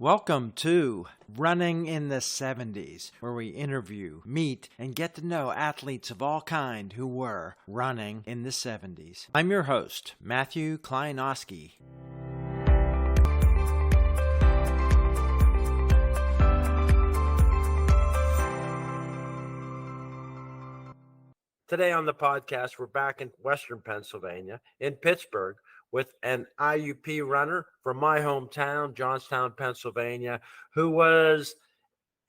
Welcome to Running in the 70s, where we interview, meet, and get to know athletes of all kind who were running in the 70s. I'm your host, Matthew Kleinowski. Today on the podcast, we're back in Western Pennsylvania, in Pittsburgh, with an IUP runner from my hometown, Johnstown, Pennsylvania, who was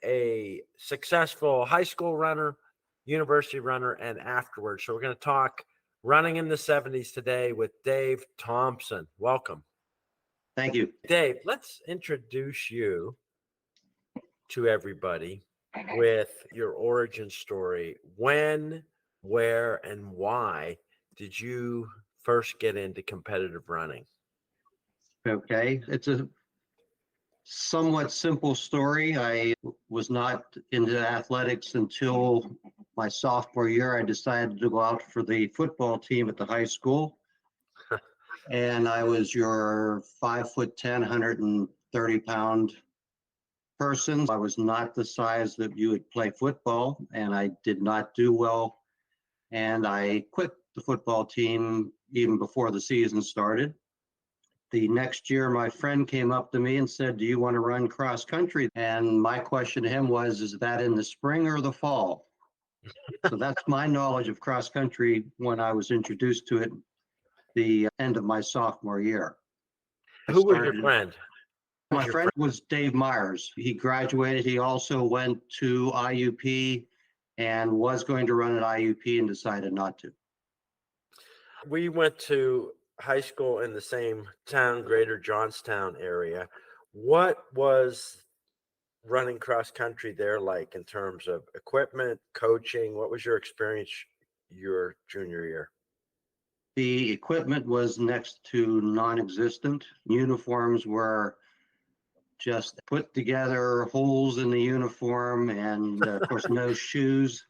a successful high school runner, university runner, and afterwards. So we're going to talk running in the 70s today with Dave Thompson. Welcome. Thank you. Dave, let's introduce you to everybody with your origin story. When, where, and why did you first get into competitive running? Okay. It's a somewhat simple story. I was not into athletics until my sophomore year. I decided to go out for the football team at the high school. And I was your 5'10", 130-pound person. I was not the size that you would play football, and I did not do well. And I quit the football team even before the season started. The next year, my friend came up to me and said, "Do you want to run cross country?" And my question to him was, "Is that in the spring or the fall?" So that's my knowledge of cross country when I was introduced to it the end of my sophomore year. Who was your friend? My friend was Dave Myers. He graduated. He also went to IUP and was going to run at IUP and decided not to. We went to high school in the same town, greater Johnstown area. What was running cross country there like in terms of equipment, coaching? What was your experience your junior year? The equipment was next to non-existent. Uniforms were just put together, holes in the uniform, and of course no shoes.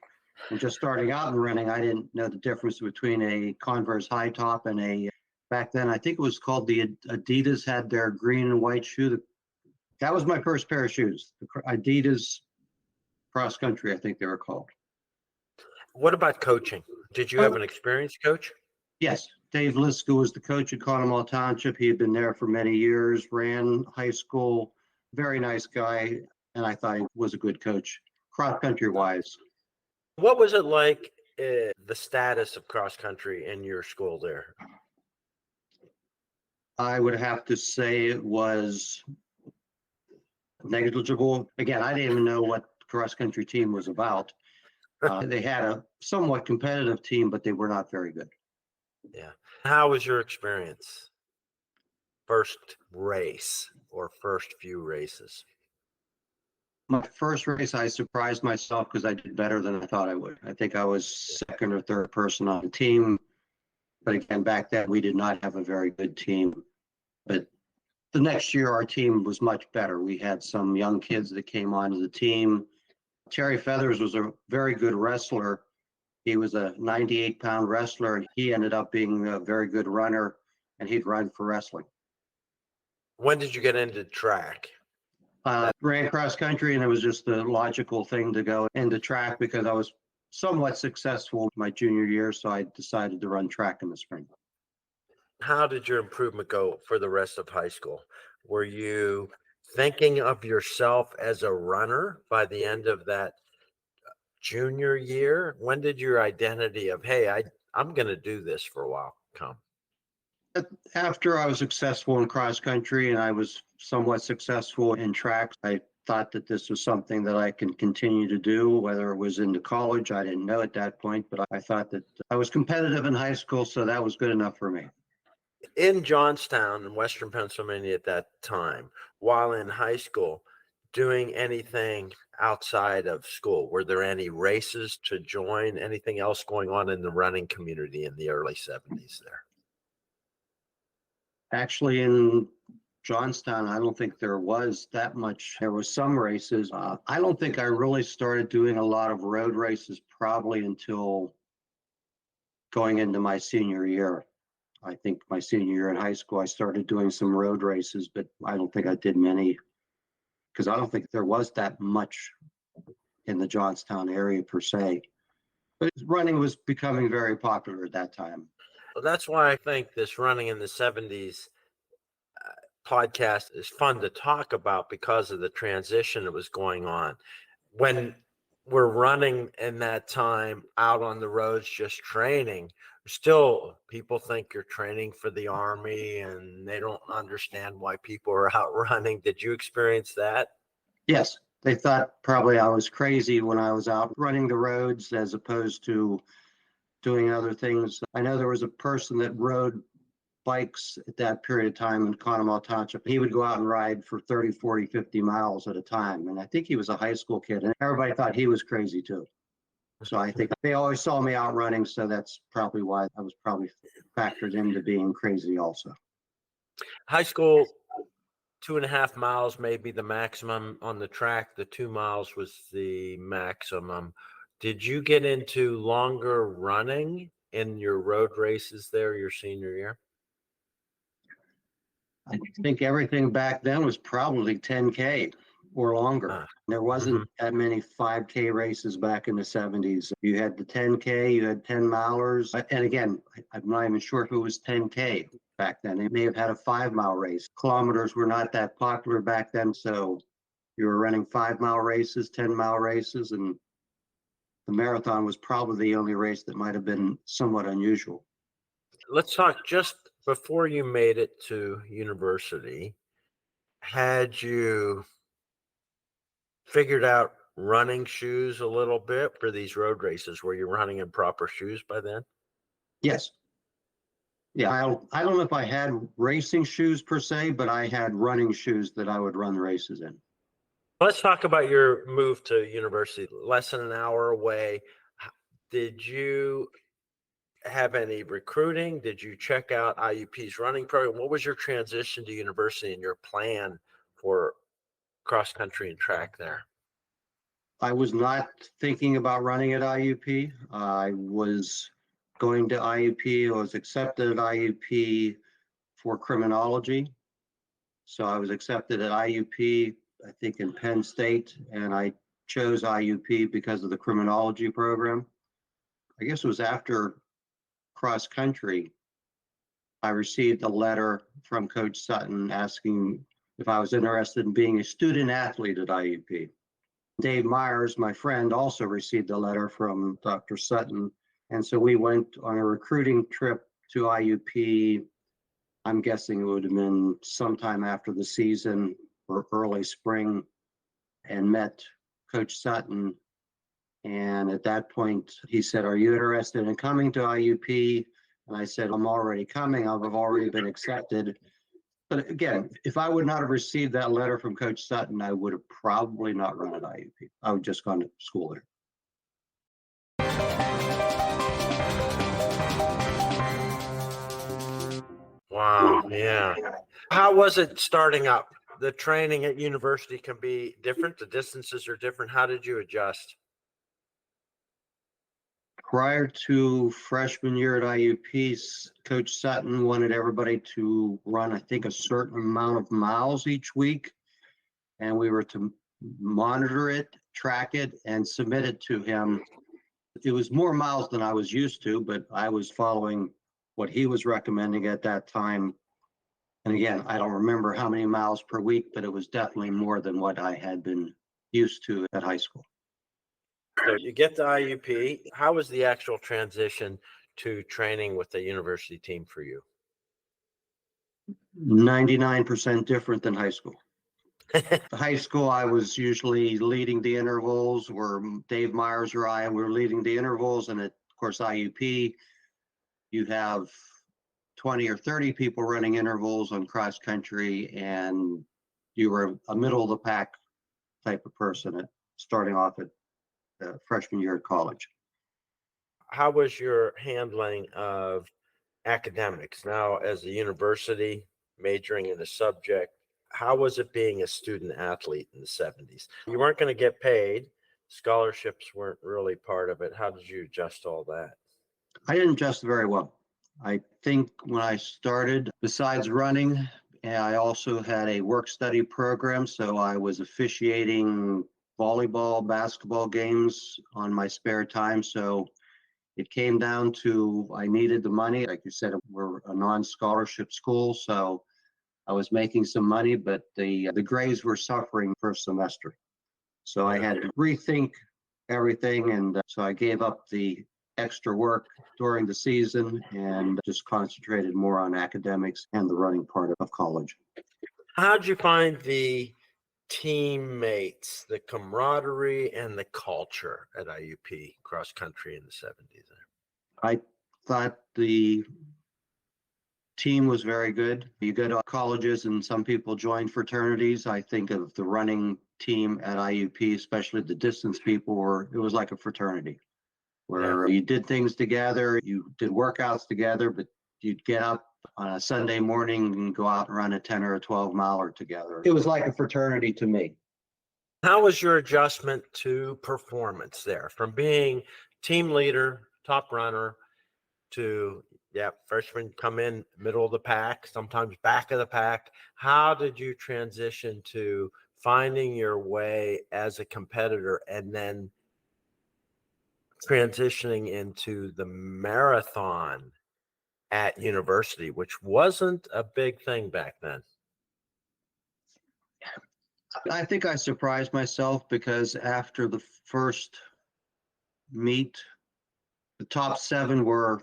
And just starting out in running, I didn't know the difference between a Converse high top and back then, I think it was called the Adidas had their green and white shoe. That was my first pair of shoes, the Adidas cross country, I think they were called. What about coaching? Did you have an experienced coach? Yes. Dave Liska was the coach at Conemaugh Township. He had been there for many years, ran high school, very nice guy, and I thought he was a good coach, cross country wise. What was it like, the status of cross country in your school there? I would have to say it was negligible. Again, I didn't even know what the cross country team was about. They had a somewhat competitive team, but they were not very good. Yeah. How was your experience? First race or first few races? My first race, I surprised myself because I did better than I thought I would. I think I was second or third person on the team. But again, back then, we did not have a very good team. But the next year, our team was much better. We had some young kids that came onto the team. Terry Feathers was a very good wrestler. He was a 98-pound wrestler, and he ended up being a very good runner, and he'd run for wrestling. When did you get into track? Ran cross country, and it was just the logical thing to go into track because I was somewhat successful my junior year, so I decided to run track in the spring. How did your improvement go for the rest of high school? Were you thinking of yourself as a runner by the end of that junior year? When did your identity of, hey, I'm going to do this for a while come? After I was successful in cross country and I was somewhat successful in track, I thought that this was something that I can continue to do, whether it was into college. I didn't know at that point, but I thought that I was competitive in high school, so that was good enough for me. In Johnstown in Western Pennsylvania at that time, while in high school, doing anything outside of school, were there any races to join? Anything else going on in the running community in the early 70s there? Actually, in Johnstown, I don't think there was that much. There was some races. I don't think I really started doing a lot of road races probably until going into my senior year. I think my senior year in high school, I started doing some road races, but I don't think I did many because I don't think there was that much in the Johnstown area per se. But running was becoming very popular at that time. Well, that's why I think this running in the 70s podcast is fun to talk about because of the transition that was going on. When we're running in that time out on the roads just training, still people think you're training for the Army and they don't understand why people are out running. Did you experience that? Yes, they thought probably I was crazy when I was out running the roads as opposed to doing other things. I know there was a person that rode bikes at that period of time in Conemaugh Township. He would go out and ride for 30, 40, 50 miles at a time. And I think he was a high school kid, and everybody thought he was crazy too. So I think they always saw me out running. So that's probably why I was probably factored into being crazy also. High school, 2.5 miles may be the maximum on the track. The 2 miles was the maximum. Did you get into longer running in your road races there your senior year? I think everything back then was probably 10K or longer. There wasn't that many 5K races back in the 70s. You had the 10K, you had 10 milers. And again, I'm not even sure if it was 10K back then. They may have had a 5-mile race. Kilometers were not that popular back then. So you were running 5-mile races, 10-mile races, and the marathon was probably the only race that might have been somewhat unusual. Let's talk just before you made it to university. Had you figured out running shoes a little bit for these road races? Were you running in proper shoes by then? Yes. Yeah, I don't know if I had racing shoes per se, but I had running shoes that I would run the races in. Let's talk about your move to university, less than an hour away. Did you have any recruiting? Did you check out IUP's running program? What was your transition to university and your plan for cross country and track there? I was not thinking about running at IUP. I was going to IUP. I was accepted at IUP for criminology. So I was accepted at IUP, I think in Penn State, and I chose IUP because of the criminology program. I guess it was after cross country, I received a letter from Coach Sutton asking if I was interested in being a student athlete at IUP. Dave Myers, my friend, also received a letter from Dr. Sutton. And so we went on a recruiting trip to IUP. I'm guessing it would have been sometime after the season or early spring, and met Coach Sutton. And at that point, he said, "Are you interested in coming to IUP?" And I said, "I'm already coming. I've already been accepted." But again, if I would not have received that letter from Coach Sutton, I would have probably not run at IUP. I would just gone to school there. Wow. Yeah. How was it starting up? The training at university can be different. The distances are different. How did you adjust? Prior to freshman year at IUP, Coach Sutton wanted everybody to run, I think, a certain amount of miles each week. And we were to monitor it, track it, and submit it to him. It was more miles than I was used to, but I was following what he was recommending at that time. And again, I don't remember how many miles per week, but it was definitely more than what I had been used to at high school. So you get to IUP. How was the actual transition to training with the university team for you? 99% different than high school. High school, I was usually leading the intervals, where Dave Myers or I were leading the intervals. And at, of course, IUP, you have 20 or 30 people running intervals on cross country, and you were a middle of the pack type of person starting off at freshman year of college. How was your handling of academics? Now, as a university majoring in a subject, how was it being a student athlete in the 70s? You weren't going to get paid. Scholarships weren't really part of it. How did you adjust all that? I didn't adjust very well. I think when I started, besides running And I also had a work study program, so I was officiating volleyball, basketball games on my spare time. So it came down to I needed the money. Like you said, we're a non-scholarship school, so I was making some money, but the grades were suffering first semester. So I had to rethink everything, and so I gave up the extra work during the season and just concentrated more on academics and the running part of college. How'd you find the teammates, the camaraderie, and the culture at IUP cross country in the 70s? I thought the team was very good. You go to colleges and some people join fraternities. I think of the running team at IUP, especially the distance people, it was like a fraternity where you did things together, you did workouts together, but you'd get up on a Sunday morning and go out and run a 10 or a 12 miler together. It was like a fraternity to me. How was your adjustment to performance there from being team leader, top runner to, freshman come in middle of the pack, sometimes back of the pack? How did you transition to finding your way as a competitor and then transitioning into the marathon at university, which wasn't a big thing back then? I think I surprised myself because after the first meet, the top 7 were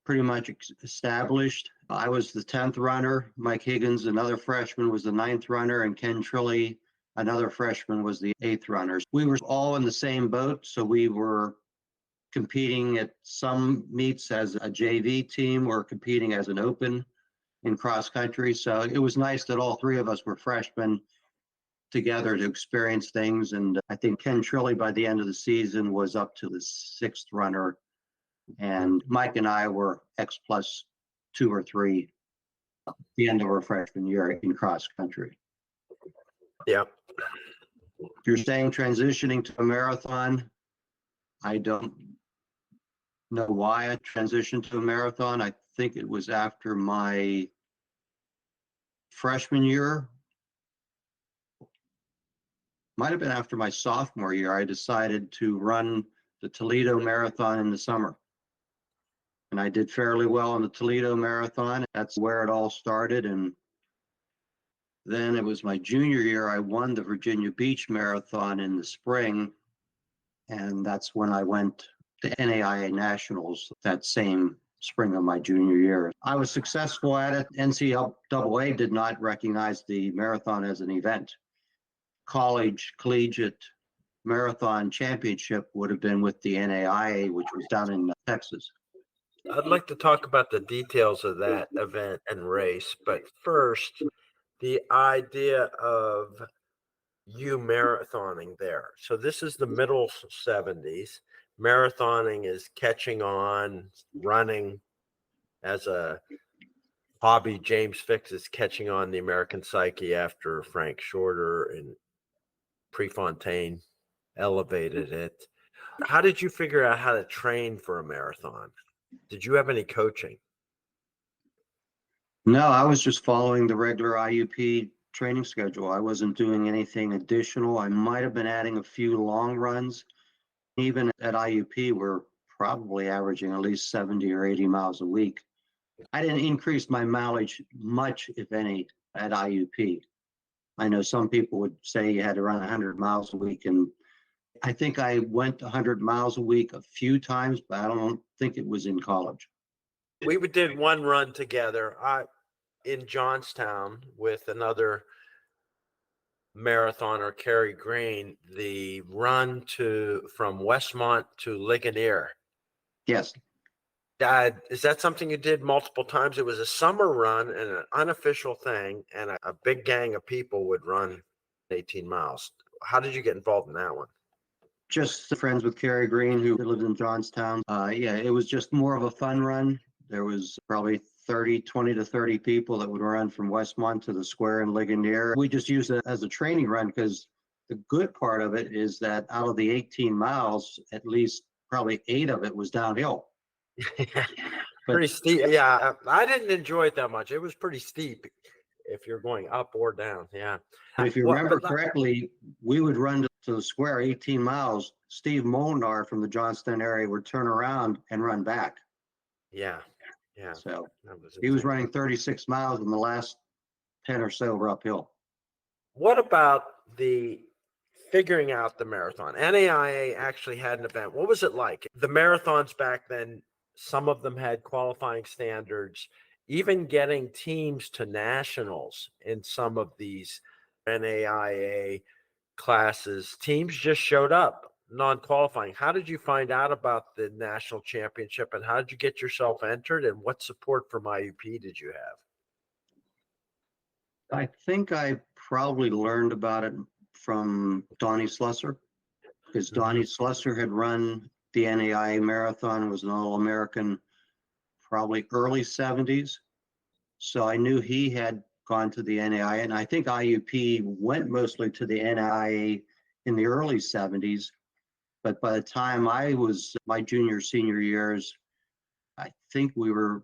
pretty much established. I was the 10th runner. Mike Higgins, another freshman, was the 9th runner, and Ken Trilly, another freshman, was the 8th runner. We were all in the same boat, so we were competing at some meets as a JV team or competing as an open in cross country. So it was nice that all 3 of us were freshmen together to experience things. And I think Ken Trilly by the end of the season was up to the 6th runner. And Mike and I were X plus 2 or 3 at the end of our freshman year in cross country. Yeah. If you're saying transitioning to a marathon, I don't know why I transitioned to a marathon. I think it was after my freshman year. Might have been after my sophomore year. I decided to run the Toledo Marathon in the summer. And I did fairly well in the Toledo Marathon. That's where it all started. And then it was my junior year, I won the Virginia Beach Marathon in the spring. And that's when I went to NAIA Nationals that same spring of my junior year. I was successful at it. NCAA did not recognize the marathon as an event. Collegiate marathon championship would have been with the NAIA, which was down in Texas. I'd like to talk about the details of that event and race, but first, the idea of you marathoning there. So this is the middle 70s. Marathoning is catching on, running as a hobby. James Fix is catching on the American psyche after Frank Shorter and Prefontaine elevated it. How did you figure out how to train for a marathon? Did you have any coaching? No, I was just following the regular IUP training schedule. I wasn't doing anything additional. I might have been adding a few long runs. Even at IUP, we're probably averaging at least 70 or 80 miles a week. I didn't increase my mileage much, if any, at IUP. I know some people would say you had to run 100 miles a week, and I think I went 100 miles a week a few times, but I don't think it was in college. We did one run together in Johnstown with another marathoner, Kerry Green, the run from Westmont to Ligonier. Yes. Is that something you did multiple times? It was a summer run and an unofficial thing, and a big gang of people would run 18 miles. How did you get involved in that one? Just friends with Kerry Green, who lived in Johnstown. It was just more of a fun run. There was probably 20 to 30 people that would run from Westmont to the square in Ligonier. We just used it as a training run because the good part of it is that out of the 18 miles, at least probably 8 of it was downhill. Pretty steep. Yeah, I didn't enjoy it that much. It was pretty steep. if you're going up or down. Yeah. But if you Well, remember but correctly, we would run to the square 18 miles. Steve Molnar from the Johnstown area would turn around and run back. yeah, yeah, So that was he was insane. running 36 miles, and the last 10 or so were uphill. What about the figuring out the marathon? NAIA actually had an event. What was it like? The marathons back then, some of them had qualifying standards, even getting teams to nationals in some of these NAIA classes. Teams just showed up non-qualifying. How did you find out about the national championship, and how did you get yourself entered, and what support from IUP did you have? I think I probably learned about it from Donnie Slusser, because Donnie Slusser had run the NAIA marathon, was an All-American, probably early 70s. So I knew he had gone to the NAIA, and I think IUP went mostly to the NAIA in the early 70s. But by the time I was my junior, senior years, I think we were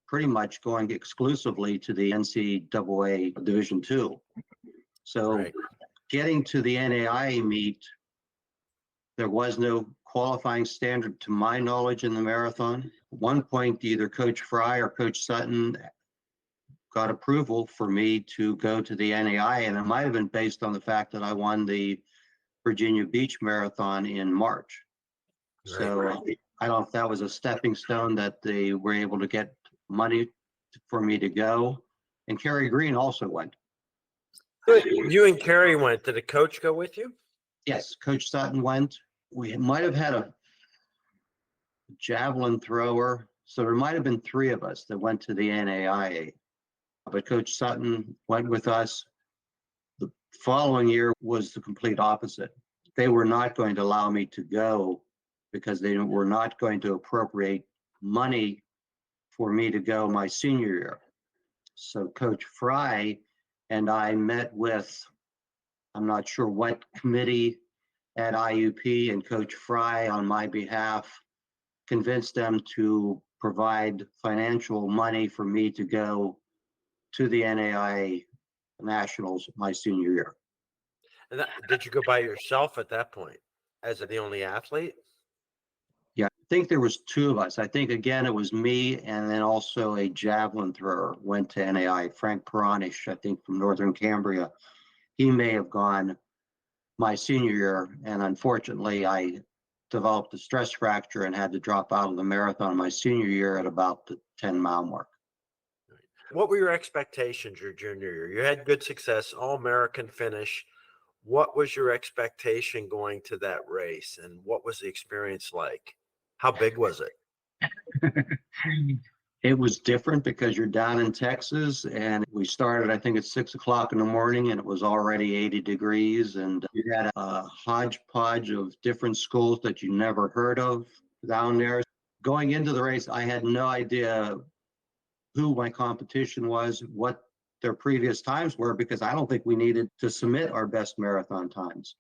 pretty much going exclusively to the NCAA Division II. So Right. getting to the NAIA meet, there was no qualifying standard to my knowledge in the marathon. At one point, either Coach Fry or Coach Sutton got approval for me to go to the NAIA, and it might have been based on the fact that I won the Virginia Beach Marathon in March. So I don't know if that was a stepping stone that they were able to get money for me to go. And Kerry Green also went. Good. You and Kerry went. Did a coach go with you? Yes, Coach Sutton went. We might have had a javelin thrower. So there might have been three of us that went to the NAIA. But Coach Sutton went with us. The following year was the complete opposite. They were not going to allow me to go because they were not going to appropriate money for me to go my senior year. So Coach Fry and I met with, I'm not sure what committee at IUP, and Coach Fry on my behalf convinced them to provide financial money for me to go to the NAIA Nationals my senior year. And did you go by yourself at that point as the only athlete? Yeah, I think there was two of us. I think, again, it was me and then also a javelin thrower went to NAIA, Frank Peronish, I think from Northern Cambria. He may have gone my senior year, and unfortunately, I developed a stress fracture and had to drop out of the marathon my senior year at about the 10-mile mark. What were your expectations your junior year? You had good success, All-American finish. What was your expectation going to that race, and what was the experience like? How big was it? It was different because you're down in Texas, and we started, I think, at 6 o'clock in the morning, and it was already 80 degrees, and you had a hodgepodge of different schools that you never heard of down there. Going into the race, I had no idea who my competition was, what their previous times were, because I don't think we needed to submit our best marathon times.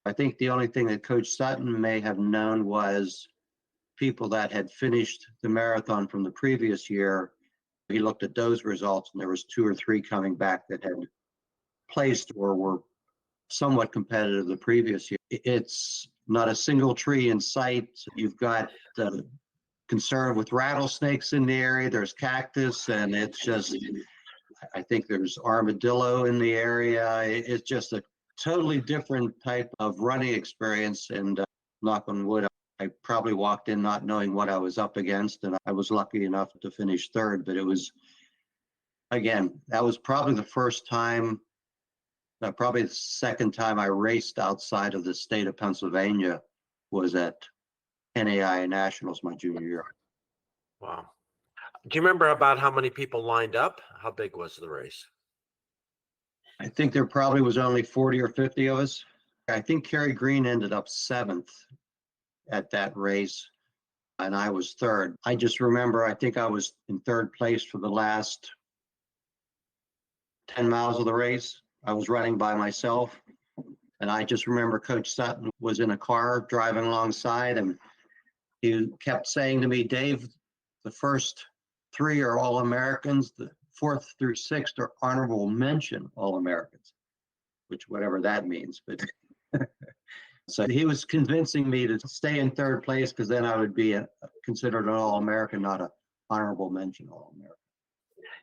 I think the only thing that Coach Sutton may have known was people that had finished the marathon from the previous year. He looked at those results, and there was 2 or 3 coming back that had placed or were somewhat competitive the previous year. It's not a single tree in sight. You've got concern with rattlesnakes in the area. There's cactus, and it's just, I think there's armadillo in the area. It's just a totally different type of running experience, and knock on wood, I probably walked in not knowing what I was up against, and I was lucky enough to finish third. But it was, again, that was probably the first time, probably the second time I raced outside of the state of Pennsylvania was at NAIA Nationals my junior year. Wow. Do you remember about how many people lined up? How big was the race? I think there probably was only 40 or 50 of us. I think Kerry Green ended up 7th at that race, and I was third. I just remember, I think I was in third place for the last 10 miles of the race. I was running by myself, and I just remember Coach Sutton was in a car driving alongside, and he kept saying to me, "Dave, the first 3 are all Americans, the fourth through sixth are honorable mention All-Americans, which whatever that means. But so he was convincing me to stay in third place because then I would be considered an All-American, not a honorable mention All-American.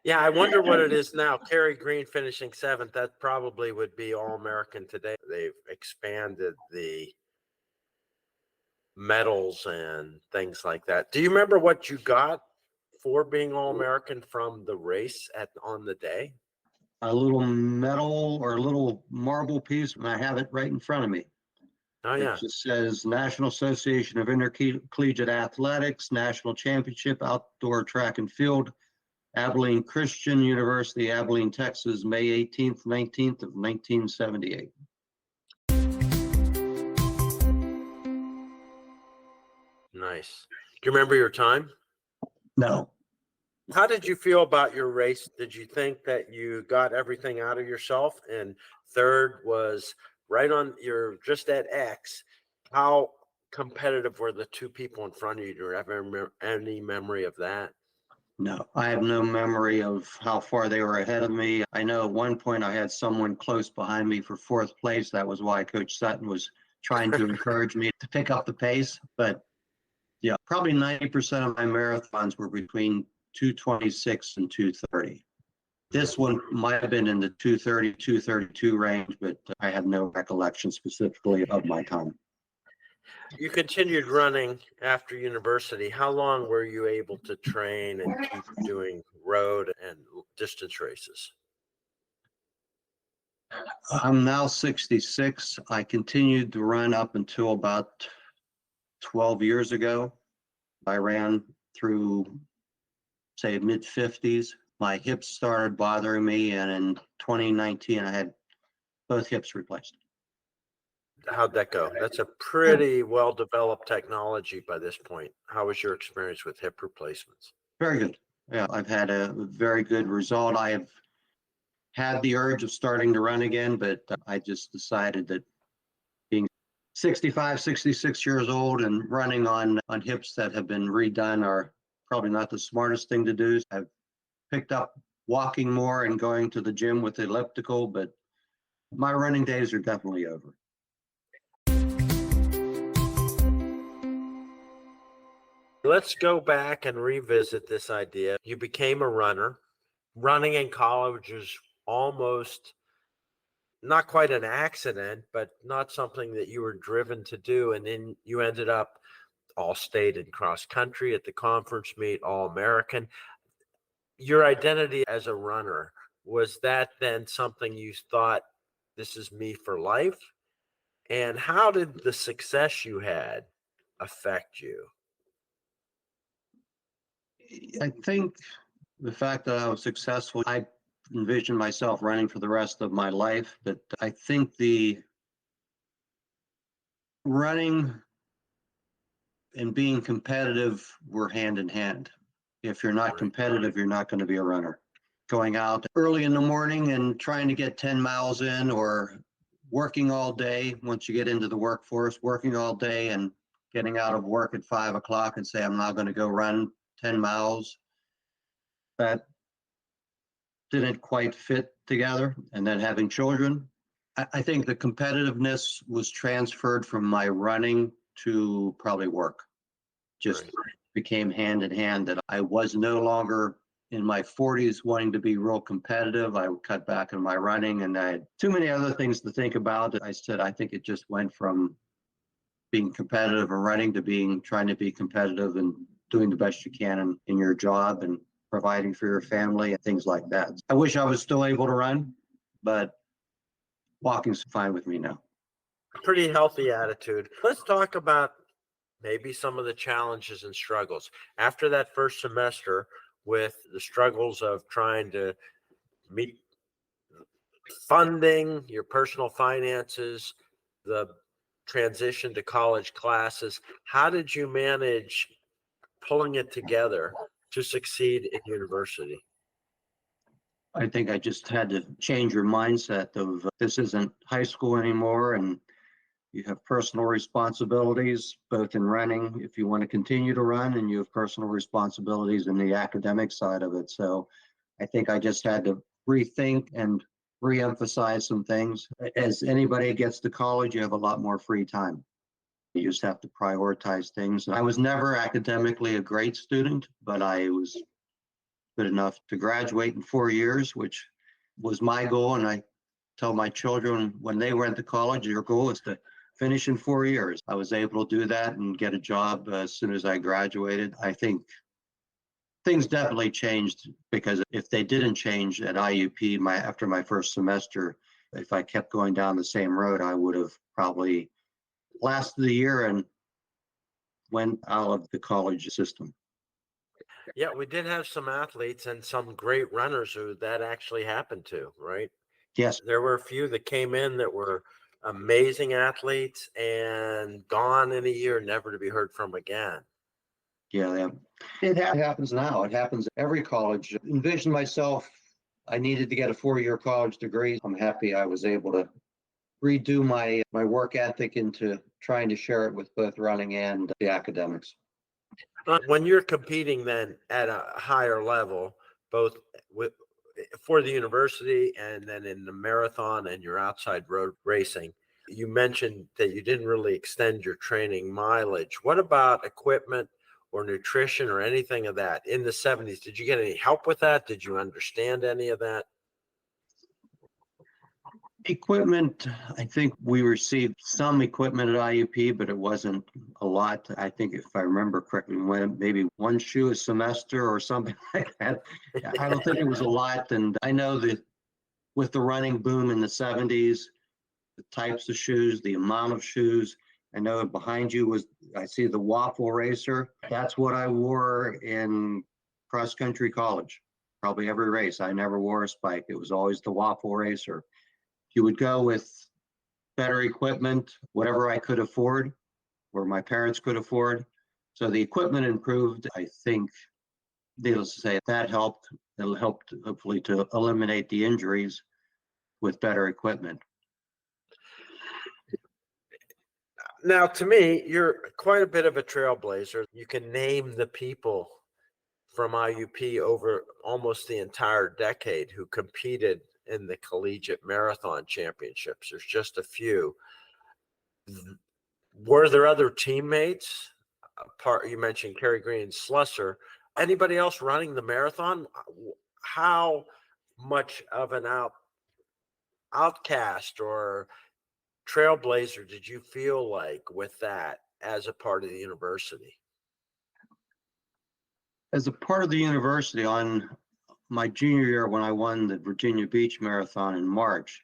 Yeah, I wonder what it is now. Kerry Green finishing seventh, that probably would be All-American today. They've expanded the medals and things like that. Do you remember what you got for being All-American from the race on the day? A little medal or a little marble piece, and I have it right in front of me. Oh, It yeah. just says National Association of Intercollegiate Athletics, National Championship, Outdoor Track and Field, Abilene Christian University, Abilene, Texas, May 18th, 19th of 1978. Nice. Do you remember your time? No. How did you feel about your race? Did you think that you got everything out of yourself? And third was right on, you're just at X. How competitive were the two people in front of you? Do you have any memory of that? No, I have no memory of how far they were ahead of me. I know at one point I had someone close behind me for fourth place. That was why Coach Sutton was trying to encourage me to pick up the pace. But yeah, probably 90% of my marathons were between 226 and 230. This one might have been in the 230, 232 range, but I have no recollection specifically of my time. You continued running after university. How long were you able to train and keep doing road and distance races? I'm now 66. I continued to run up until about 12 years ago. I ran through, say, mid 50s. My hips started bothering me, and in 2019, I had both hips replaced. How'd that go? That's a pretty well-developed technology by this point. How was your experience with hip replacements? Very good. Yeah, I've had a very good result. I have had the urge of starting to run again, but I just decided that being 65, 66 years old and running on hips that have been redone are probably not the smartest thing to do. I've picked up walking more and going to the gym with the elliptical, but my running days are definitely over. Let's go back and revisit this idea. You became a runner. Running in college is almost not quite an accident, but not something that you were driven to do. And then you ended up all state and cross country at the conference meet, all American. Your identity as a runner, was that then something you thought, this is me for life? And how did the success you had affect you? I think the fact that I was successful, I envisioned myself running for the rest of my life, but I think the running and being competitive were hand in hand. If you're not competitive, you're not going to be a runner. Going out early in the morning and trying to get 10 miles in, or working all day once you get into the workforce, working all day and getting out of work at 5 o'clock and say, I'm not going to go run 10 miles. That didn't quite fit together. And then having children, I think the competitiveness was transferred from my running to probably work. Just became hand in hand, that I was no longer in my 40s wanting to be real competitive. I would cut back on my running, and I had too many other things to think about. I said, I think it just went from being competitive and running to trying to be competitive and doing the best you can in your job and providing for your family and things like that. I wish I was still able to run, but walking's fine with me now. Pretty healthy attitude. Let's talk about maybe some of the challenges and struggles after that first semester, with the struggles of trying to meet funding, your personal finances, the transition to college classes. How did you manage pulling it together to succeed in university? I think I just had to change your mindset of this isn't high school anymore, and you have personal responsibilities, both in running, if you want to continue to run, and you have personal responsibilities in the academic side of it. So I think I just had to rethink and reemphasize some things. As anybody gets to college, you have a lot more free time. You just have to prioritize things. I was never academically a great student, but I was good enough to graduate in 4 years, which was my goal. And I tell my children when they went to college, your goal is to finish in 4 years. I was able to do that and get a job as soon as I graduated. I think things definitely changed, because if they didn't change at IUP after my first semester, if I kept going down the same road, I would have probably lasted the year and went out of the college system. Yeah, we did have some athletes and some great runners who that actually happened to, right? Yes. There were a few that came in that were amazing athletes and gone in a year, never to be heard from again. Yeah. It happens now. It happens at every college. Envision myself, I needed to get a 4-year college degree. I'm happy I was able to redo my work ethic into trying to share it with both running and the academics. When you're competing then at a higher level, both for the university and then in the marathon and your outside road racing, you mentioned that you didn't really extend your training mileage. What about equipment or nutrition or anything of that in the 70s? Did you get any help with that? Did you understand any of that? Equipment, I think we received some equipment at IUP, but it wasn't a lot. I think if I remember correctly, maybe one shoe a semester or something like that. I don't think it was a lot. And I know that with the running boom in the 70s, the types of shoes, the amount of shoes, I know behind you I see the waffle racer. That's what I wore in cross country college, probably every race. I never wore a spike. It was always the waffle racer. You would go with better equipment, whatever I could afford, or my parents could afford. So the equipment improved. I think, needless to say, that helped. It helped hopefully to eliminate the injuries with better equipment. Now, to me, you're quite a bit of a trailblazer. You can name the people from IUP over almost the entire decade who competed in the collegiate marathon championships. There's just a few. Were there other teammates? You mentioned Kerry Green and Slusser. Anybody else running the marathon? How much of an outcast or trailblazer did you feel like with that as a part of the university? As a part of the university, on my junior year when I won the Virginia Beach Marathon in March,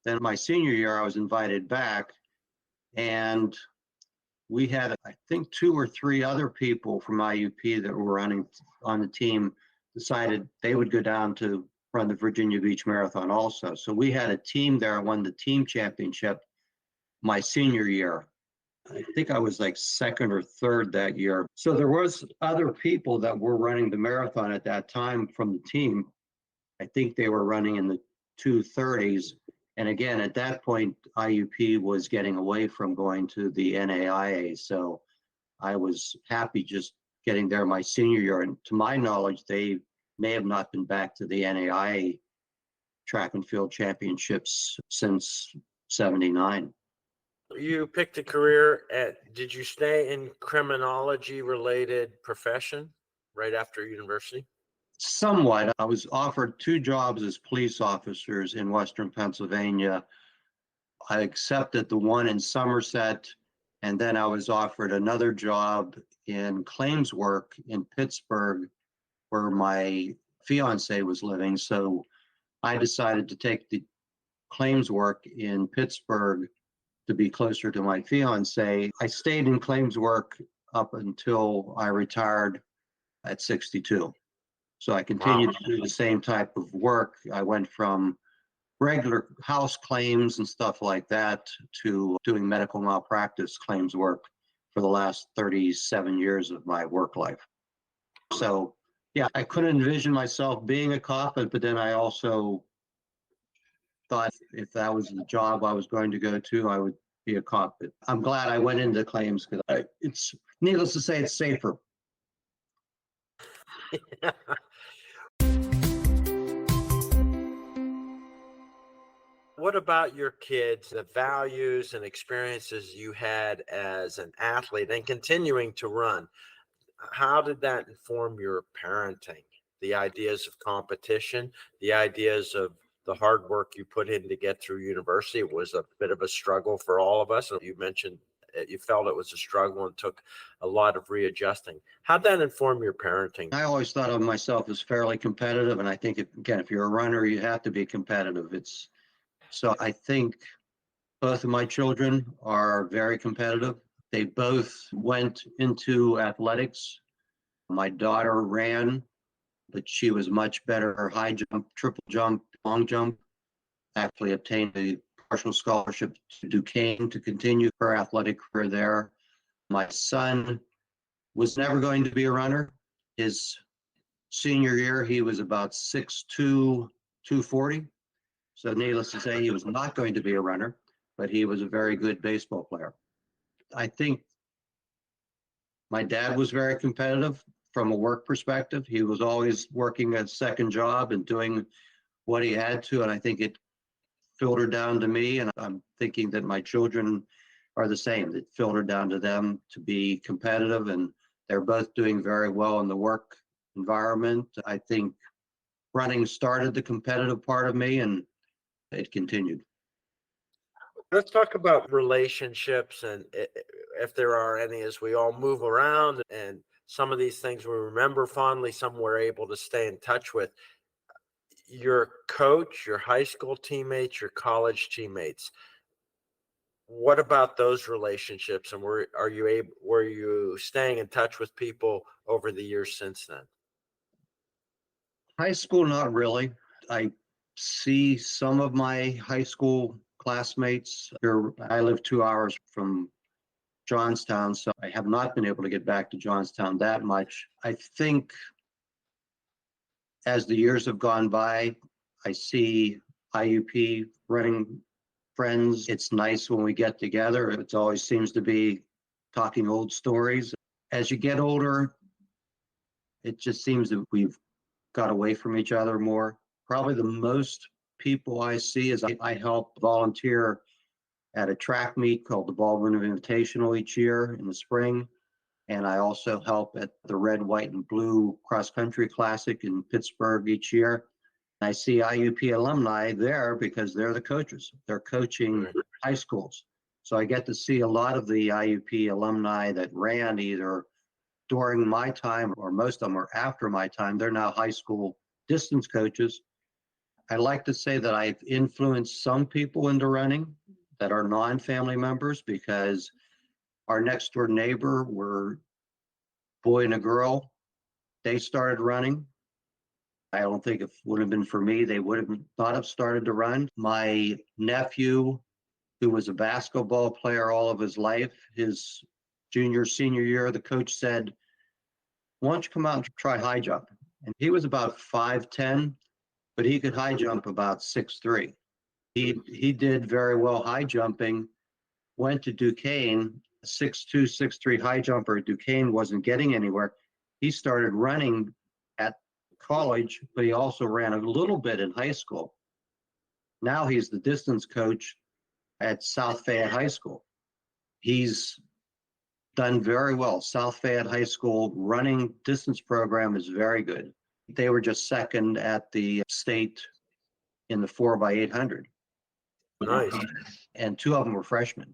then my senior year I was invited back, and we had, I think, 2 or 3 other people from IUP that were running on the team decided they would go down to run the Virginia Beach Marathon also. So we had a team there. I won the team championship my senior year. I think I was like 2nd or 3rd that year. So there was other people that were running the marathon at that time from the team. I think they were running in the 2:30s. And again, at that point, IUP was getting away from going to the NAIA. So I was happy just getting there my senior year. And to my knowledge, they may have not been back to the NAIA track and field championships since 79. You picked a career did you stay in criminology related profession right after university? Somewhat. I was offered 2 jobs as police officers in Western Pennsylvania. I accepted the one in Somerset, and then I was offered another job in claims work in Pittsburgh, where my fiance was living. So I decided to take the claims work in Pittsburgh to be closer to my fiance. I stayed in claims work up until I retired at 62. So I continued to do the same type of work. I went from regular house claims and stuff like that to doing medical malpractice claims work for the last 37 years of my work life. So yeah, I couldn't envision myself being a cop, but then I also thought if that was the job I was going to go to, I would be a cop. But I'm glad I went into claims because it's needless to say, it's safer. What about your kids, the values and experiences you had as an athlete and continuing to run? How did that inform your parenting? The ideas of competition, the ideas of the hard work you put in to get through university. It was a bit of a struggle for all of us. You mentioned you felt it was a struggle and took a lot of readjusting. How'd that inform your parenting? I always thought of myself as fairly competitive, and I think, again, if you're a runner, you have to be competitive. So I think both of my children are very competitive. They both went into athletics. My daughter ran, but she was much better high jump, triple jump, long jump. Actually obtained a partial scholarship to Duquesne to continue her athletic career there. My son was never going to be a runner. His senior year, he was about 6'2", 240. So needless to say, he was not going to be a runner, but he was a very good baseball player. I think my dad was very competitive from a work perspective. He was always working a second job and doing what he had to. And I think it filtered down to me. And I'm thinking that my children are the same. It filtered down to them to be competitive. And they're both doing very well in the work environment. I think running started the competitive part of me, and it continued. Let's talk about relationships and if there are any as we all move around and some of these things we remember fondly, some we're able to stay in touch with. Your coach, your high school teammates, your college teammates. What about those relationships and were you staying in touch with people over the years since then? High school, not really. I see some of my high school classmates here. I live 2 hours from Johnstown, so I have not been able to get back to Johnstown that much. I think as the years have gone by, I see IUP running friends. It's nice when we get together. It always seems to be talking old stories. As you get older, it just seems that we've got away from each other more. Probably the most people I see is I help volunteer at a track meet called the Baldwin Invitational each year in the spring. And I also help at the Red, White, and Blue Cross Country Classic in Pittsburgh each year. I see IUP alumni there because they're the coaches. They're coaching high schools. So I get to see a lot of the IUP alumni that ran either during my time or most of them are after my time. They're now high school distance coaches. I like to say that I've influenced some people into running that are non-family members because our next door neighbor were boy and a girl. They started running. I don't think if it would have been for me, they would have not have started to run. My nephew, who was a basketball player all of his life, his senior year, the coach said, "Why don't you come out and try high jump?" And he was about 5'10", but he could high jump about 6'3". He did very well high jumping, went to Duquesne, 6'2", 6'3" high jumper. Duquesne wasn't getting anywhere. He started running at college, but he also ran a little bit in high school. Now he's the distance coach at South Fayette High School. He's done very well. South Fayette High School running distance program is very good. They were just second at the state in the 4x800. Nice. And two of them were freshmen.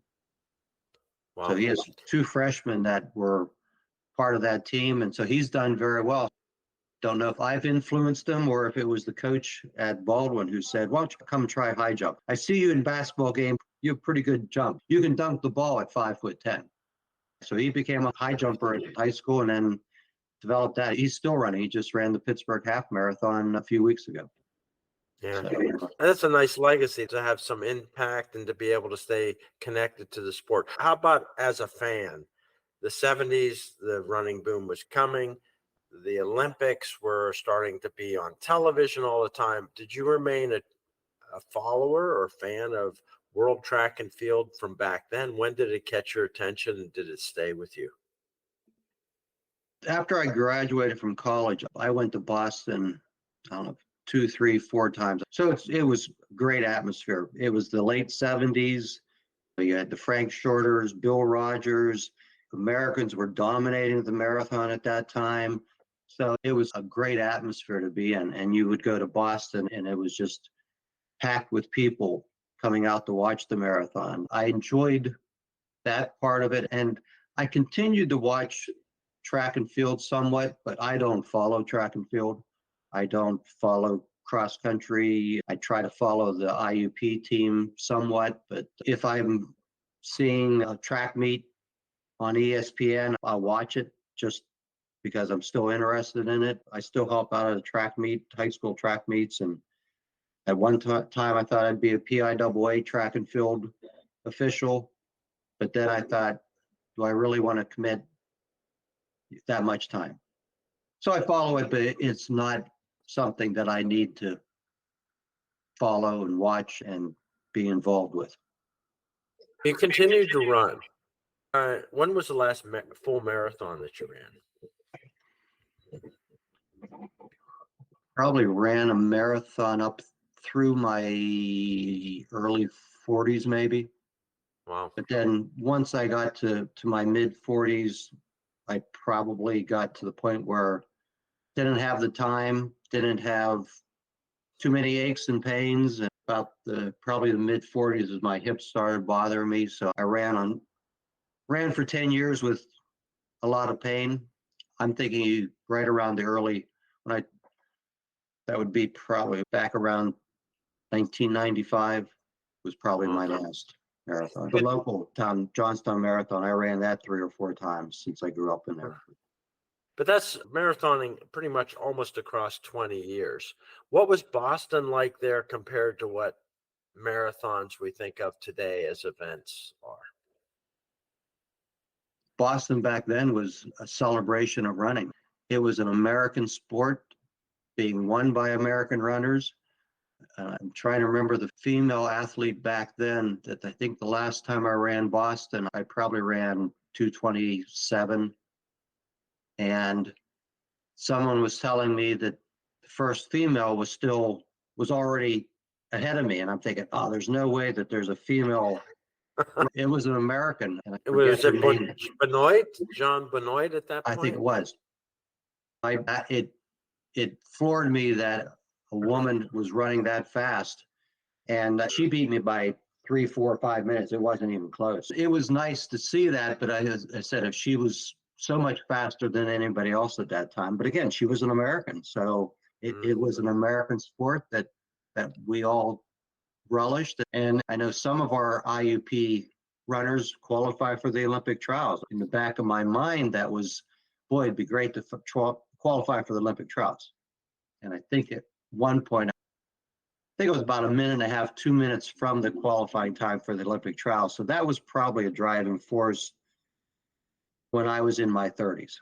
Wow. So he has two freshmen that were part of that team. And so he's done very well. Don't know if I've influenced him or if it was the coach at Baldwin who said, "Why don't you come try high jump? I see you in basketball game. You have pretty good jump. You can dunk the ball at 5'10". So he became a high jumper in high school and then developed that. He's still running. He just ran the Pittsburgh half marathon a few weeks ago. Yeah. So, That's a nice legacy to have some impact and to be able to stay connected to the sport. How about as a fan? The 70s, the running boom was coming. The Olympics were starting to be on television all the time. Did you remain a follower or fan of world track and field from back then? When did it catch your attention and did it stay with you? after I graduated from college, I went to Boston, I don't know, 2, 3, 4 times. So it was great atmosphere. It was the late 70s. You had the Frank Shorters, Bill Rogers. Americans were dominating the marathon at that time. So it was a great atmosphere to be in. And you would go to Boston and it was just packed with people coming out to watch the marathon. I enjoyed that part of it. And I continued to watch track and field somewhat, but I don't follow track and field. I don't follow cross country. I try to follow the IUP team somewhat, but if I'm seeing a track meet on ESPN, I'll watch it just because I'm still interested in it. I still help out at a track meet, high school track meets. And at one time I thought I'd be a PIAA track and field official, but then I thought, do I really want to commit that much time? So I follow it, but it's not something that I need to follow and watch and be involved with. You continued to run. When was the last full marathon that you ran? Probably ran a marathon up through my early 40s, maybe. Wow. But then once I got to my mid 40s, I probably got to the point where didn't have the time, didn't have too many aches and pains. And about probably the mid 40s as my hips started bothering me. So I ran for 10 years with a lot of pain. I'm thinking right around the early, that would be probably back around 1995 was probably my last marathon. The local town, Johnstown Marathon, I ran that 3 or 4 times since I grew up in there. But that's marathoning pretty much almost across 20 years. What was Boston like there compared to what marathons we think of today as events are? Boston back then was a celebration of running. It was an American sport being won by American runners. I'm trying to remember the female athlete back then that I think the last time I ran Boston, I probably ran 2:27. And someone was telling me that the first female was already ahead of me. And I'm thinking, oh, there's no way that there's a female. It was an American. And I forget Was her it name. Benoit, John Benoit at that point? I think it was. It floored me that a woman was running that fast, and she beat me by 3, 4, 5 minutes. It wasn't even close. It was nice to see that, but I said, if she was so much faster than anybody else at that time, but again, she was an American, so it was an American sport that we all relished. And I know some of our IUP runners qualify for the Olympic trials. In the back of my mind, that was, boy, it'd be great to qualify for the Olympic trials. And I think at one point, I think it was about 1.5 minutes, 2 minutes from the qualifying time for the Olympic trials. So that was probably a driving force when I was in my 30s,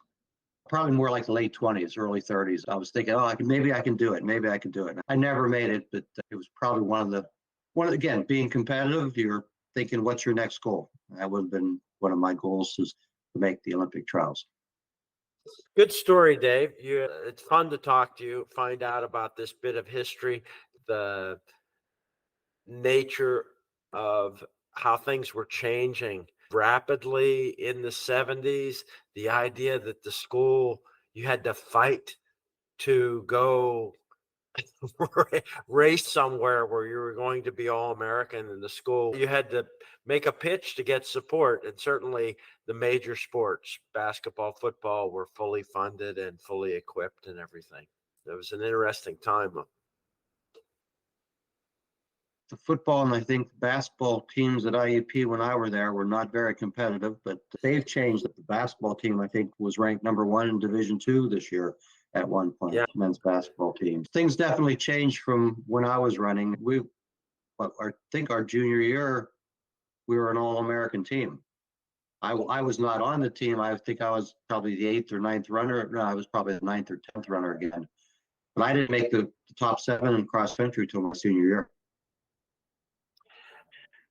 probably more like late 20s, early 30s. I was thinking, oh, maybe I can do it. Maybe I can do it. I never made it, but it was probably again, being competitive, you're thinking, what's your next goal? That would have been one of my goals, is to make the Olympic trials. Good story, Dave. It's fun to talk to you, find out about this bit of history, the nature of how things were changing rapidly in the 70s, the idea that the school, you had to fight to go race somewhere where you were going to be all American in the school. You had to make a pitch to get support. And certainly the major sports, basketball, football, were fully funded and fully equipped and everything. It was an interesting time. The football and I think basketball teams at IUP when I were there were not very competitive, but they've changed. The basketball team, I think, was ranked #1 in Division II this year at one point. Yeah. Men's basketball team. Things definitely changed from when I was running. I think our junior year, we were an all-American team. I was not on the team. I think I was probably the 8th or 9th runner. No, I was probably the 9th or 10th runner again. But I didn't make the top 7 in cross country till my senior year.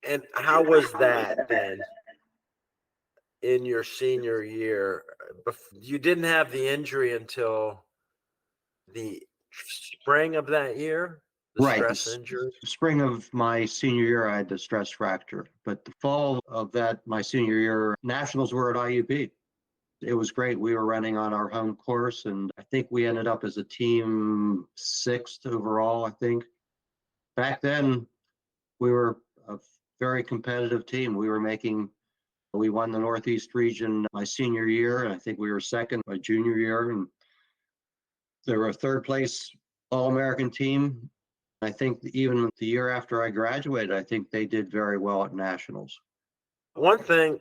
And how was that then in your senior year? You didn't have the injury until the spring of that year, the Right. stress injury. Spring of my senior year, I had the stress fracture. But the fall of that, my senior year, nationals were at IUP. It was great. We were running on our home course, and I think we ended up as a team 6th overall, I think. Back then, we were a very competitive team. We won the Northeast region my senior year, and I think we were 2nd my junior year. And they were a 3rd place All-American team. I think even the year after I graduated, I think they did very well at nationals. One thing,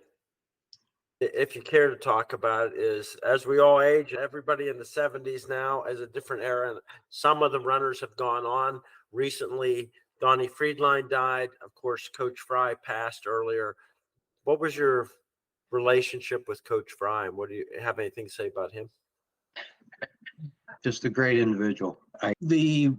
if you care to talk about it, is as we all age, everybody in the 70s now is a different era. And some of the runners have gone on. Recently, Donnie Friedline died. Of course, Coach Fry passed earlier. What was your relationship with Coach Fry, and what do you have anything to say about him? Just a great individual. The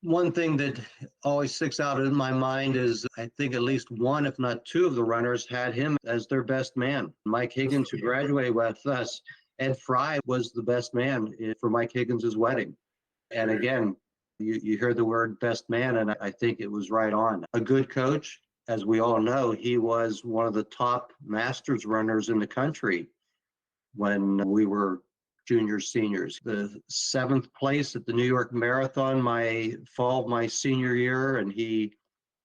one thing that always sticks out in my mind is I think at least one, if not 2 of the runners had him as their best man. Mike Higgins, who graduated with us, Ed Fry was the best man for Mike Higgins' wedding. And again, you heard the word best man, and I think it was right on. A good coach, as we all know, he was one of the top masters runners in the country when we were juniors, seniors. The 7th place at the New York Marathon fall of my senior year, and he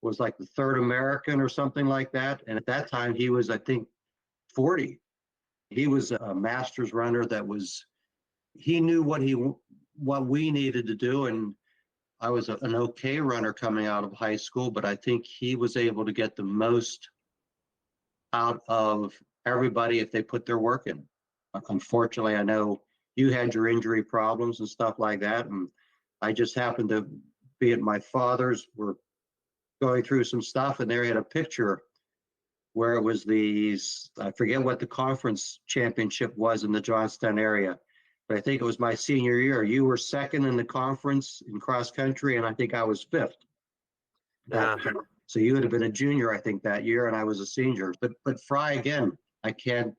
was like the 3rd American or something like that. And at that time, he was, I think, 40. He was a masters runner he knew what we needed to do. And I was an okay runner coming out of high school, but I think he was able to get the most out of everybody if they put their work in. Unfortunately, I know you had your injury problems and stuff like that, and I just happened to be at my father's. We're going through some stuff, and there he had a picture where it was I forget what the conference championship was in the Johnstown area, but I think it was my senior year. You were 2nd in the conference in cross country, and I think I was 5th. Yeah. So you would have been a junior, I think, that year, and I was a senior. But Fry, again, I can't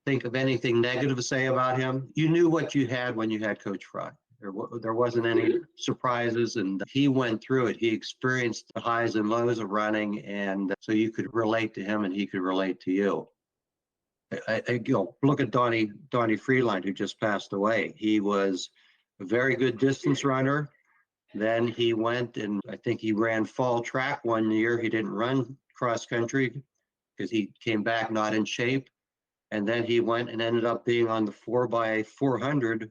think of anything negative to say about him. You knew what you had when you had Coach Fry. There wasn't any surprises, and he went through it. He experienced the highs and lows of running, and so you could relate to him, and he could relate to you. Look at Donnie Friedline, who just passed away. He was a very good distance runner. Then he went, and I think he ran fall track one year. He didn't run cross country because he came back not in shape. And then he went and ended up being on the 4x400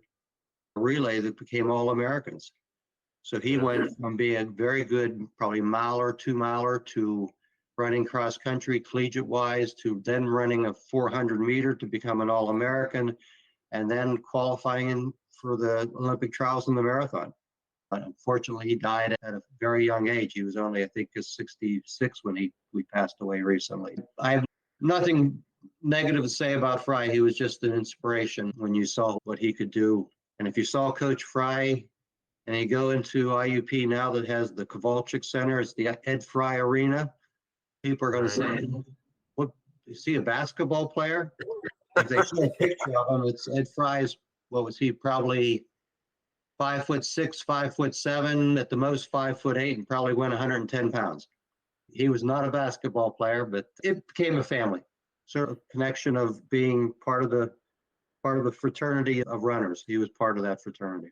relay that became All-Americans. So he went from being a very good, probably miler, 2-miler, to running cross country collegiate wise, to then running a 400 meter to become an All-American, and then qualifying for the Olympic trials in the marathon. But unfortunately, he died at a very young age. He was only, I think, 66 when we passed away recently. I have nothing negative to say about Fry. He was just an inspiration when you saw what he could do. And if you saw Coach Fry and you go into IUP now that has the Kowalczyk Center, it's the Ed Fry Arena, people are going to say, "What, is he a basketball player?" If they see a picture of him, it's Ed Fry's, what was he, probably 5'6", 5'7", at the most 5'8", and probably went 110 pounds. He was not a basketball player, but it became a family. Sort of connection of being part of the fraternity of runners. He was part of that fraternity.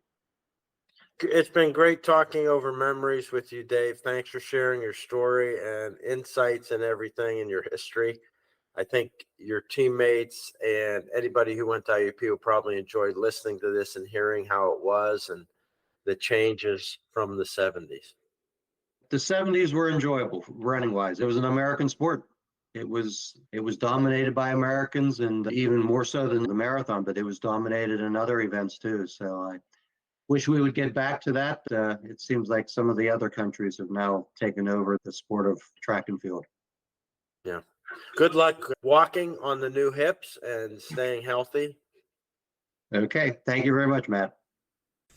It's been great talking over memories with you, Dave. Thanks for sharing your story and insights and everything in your history. I think your teammates and anybody who went to IUP will probably enjoy listening to this and hearing how it was and the changes from the 70s. The 70s were enjoyable running wise. It was an American sport. It was dominated by Americans, and even more so than the marathon, but it was dominated in other events too. So I wish we would get back to that. It seems like some of the other countries have now taken over the sport of track and field. Yeah. Good luck walking on the new hips and staying healthy. Okay. Thank you very much, Matt.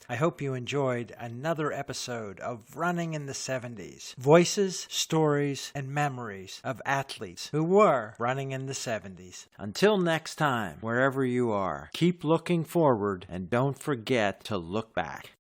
I hope you enjoyed another episode of Running in the 70s. Voices, stories, and memories of athletes who were running in the 70s. Until next time, wherever you are, keep looking forward and don't forget to look back.